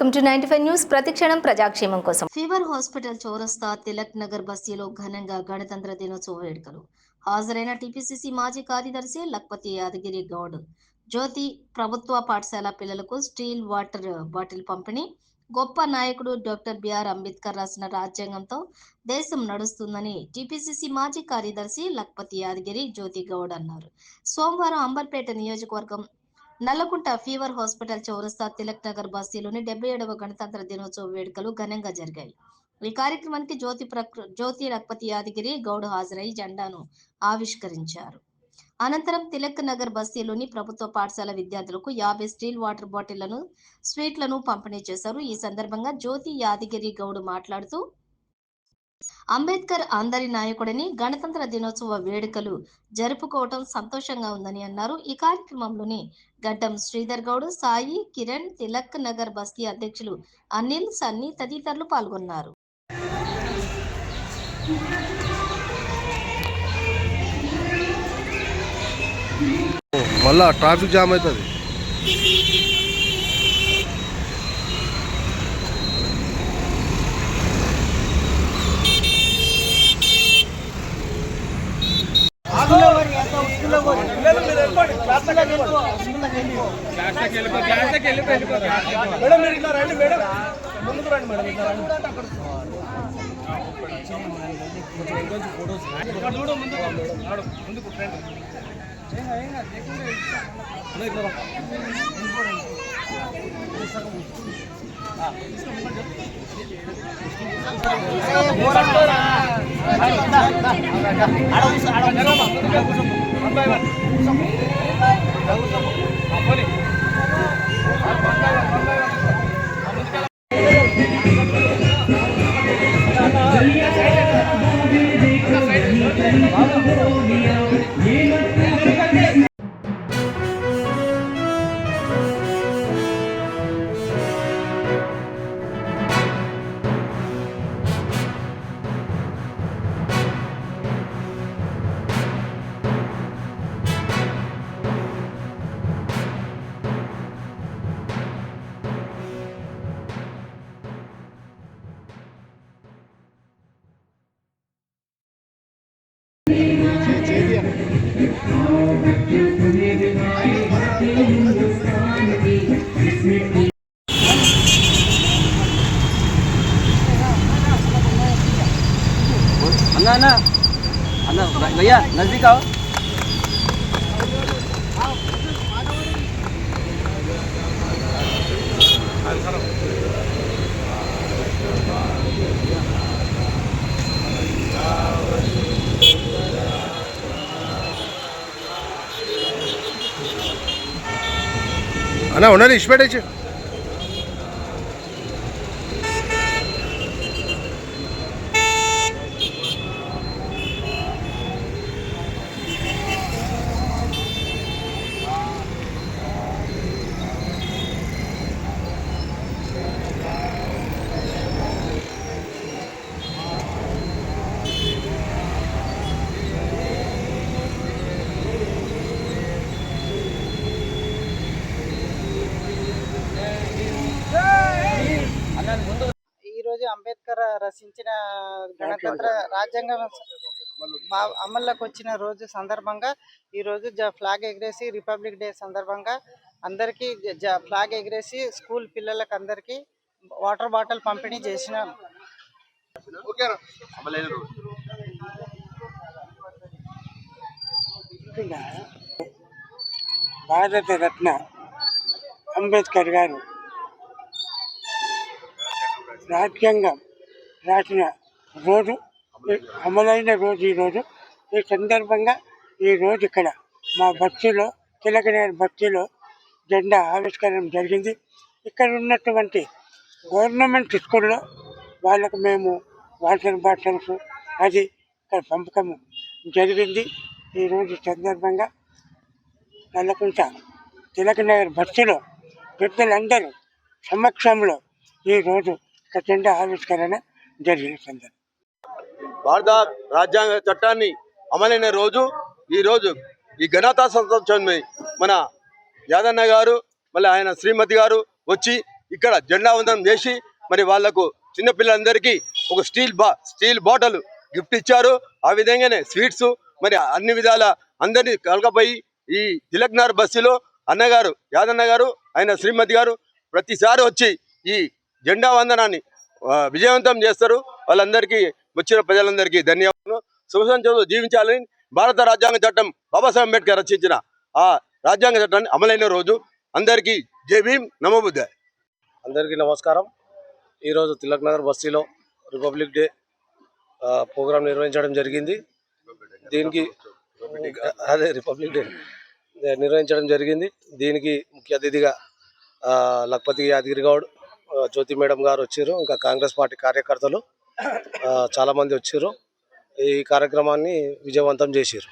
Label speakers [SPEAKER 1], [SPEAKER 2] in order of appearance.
[SPEAKER 1] Welcome to 95 news. ప్రతిక్షణం ప్రజాక్షేమం కోసం. Fever hospital చౌరస్తా తిలక్ నగర్ బస్తీలో ఘనంగా గణతంత్ర దినోత్సవ వేడుకలు. హాజరైన టీపీసీసీ మాజీ కార్యదర్శి లక్పతి యాదగిరి గౌడ్. జ్యోతి ప్రభుత్వ పాఠశాల పిల్లలకు స్టీల్ వాటర్ బాటిల్ పంపిణీ. గొప్ప నాయకుడు డాక్టర్ బిఆర్ అంబేద్కర్ రాసిన రాజ్యాంగంతో దేశం నడుస్తుందని టీపీసీసీ మాజీ కార్యదర్శి లక్పతి యాదగిరి జ్యోతి గౌడ్ అన్నారు. సోమవారం అంబర్పేట నియోజకవర్గం నల్లకుంట ఫీవర్ హాస్పిటల్ చౌరస్తా తిలక్ నగర్ బస్తీలోని 77వ గణతంత్ర దినోత్సవ వేడుకలు ఘనంగా జరిగాయి. ఈ కార్యక్రమానికి జ్యోతి లక్పతి యాదగిరి గౌడ్ హాజరై జెండాను ఆవిష్కరించారు. అనంతరం తిలక్ నగర్ బస్తీలోని ప్రభుత్వ పాఠశాల విద్యార్థులకు 50 స్టీల్ వాటర్ బాటిళ్లను, స్వీట్లను పంపిణీ చేశారు. ఈ సందర్భంగా జ్యోతి యాదగిరి గౌడ్ మాట్లాడుతూ అంబేద్కర్ అందరి నాయకుడని, గణతంత్ర దినోత్సవ వేడుకలు జరుపుకోవటం సంతోషంగా ఉందని అన్నారు. ఈ కార్యక్రమంలోని గడ్డం శ్రీధర్ గౌడ్, సాయి, కిరణ్, తిలక్ నగర్ బస్తీ అధ్యక్షులు అనిల్, సన్నీ తదితరులు పాల్గొన్నారు.
[SPEAKER 2] మళ్ళా ట్రాఫిక్ జామ్ అవుతుంది.
[SPEAKER 3] अन्ना अन्ना भैया नजदीक आओ।
[SPEAKER 2] అన్నా ఉన్నది ఇష్టపెట్టచ్చు.
[SPEAKER 4] ఈరోజు అంబేద్కర్ రచించిన గణతంత్ర రాజ్యాంగం అమల్లోకి వచ్చిన రోజు సందర్భంగా ఈరోజు ఫ్లాగ్ ఎగిరేసి రిపబ్లిక్ డే సందర్భంగా అందరికీ ఫ్లాగ్ ఎగిరేసి స్కూల్ పిల్లలకు అందరికీ వాటర్ బాటిల్ పంపిణీ చేసిన
[SPEAKER 5] భారత రత్న అంబేద్కర్ గారు రాజ్యాంగం రాసిన రోజు, అమలైన రోజు ఈరోజు. ఈ సందర్భంగా ఈరోజు ఇక్కడ మా బస్తీలో, తిలక్ నగర్ బస్తీలో జెండా ఆవిష్కరణ జరిగింది. ఇక్కడ ఉన్నటువంటి గవర్నమెంట్ స్కూల్లో వాళ్ళకు మేము వాటర్ బాటిల్స్ అది ఇక్కడ పంపకం జరిగింది. ఈరోజు సందర్భంగా నల్లకుంట తిలక్ నగర్ బస్తీలో పెద్దలందరూ సమక్షంలో ఈరోజు జెండా ఆవిష్కరణ జరిగిన సందర్భం.
[SPEAKER 6] భారత రాజ్యాంగ చట్టాన్ని అమలైన రోజు ఈరోజు ఈ ఘనతా సంతోషాన్ని మన యాదన్న గారు, మళ్ళీ ఆయన శ్రీమతి గారు వచ్చి ఇక్కడ జెండా వందనం చేసి మరి వాళ్లకు చిన్నపిల్లలందరికీ ఒక స్టీల్ బాటిల్ గిఫ్ట్ ఇచ్చారు. ఆ విధంగానే స్వీట్స్ మరి అన్ని విధాల అందరినీ కలగపోయి ఈ తిలక్ నగర్ బస్సులో అన్నగారు యాదన్న గారు ఆయన శ్రీమతి గారు ప్రతిసారి వచ్చి ఈ జెండా వందనాన్ని విజయవంతం చేస్తారు. వాళ్ళందరికీ వచ్చిన ప్రజలందరికీ ధన్యవాదాలు. సుఖసంతోషంతో జీవించాలని భారత రాజ్యాంగ చట్టం బాబాసాహెబ్ అంబేద్కర్ రచించిన ఆ రాజ్యాంగ చట్టాన్ని అమలైన రోజు. అందరికీ జై భీమ్, నమో బుద్ధ.
[SPEAKER 7] అందరికీ నమస్కారం. ఈరోజు తిలక్ నగర్ బస్తీలో రిపబ్లిక్ డే ప్రోగ్రాం నిర్వహించడం జరిగింది. దీనికి రిపబ్లిక్ డే నిర్వహించడం జరిగింది. దీనికి ముఖ్య అతిథిగా లక్పతి యాదగిరి గౌడ్, జ్యోతి మేడం గారు వచ్చారు. ఇంకా కాంగ్రెస్ పార్టీ కార్యకర్తలు చాలామంది వచ్చారు. ఈ కార్యక్రమాన్ని విజయవంతం చేశారు.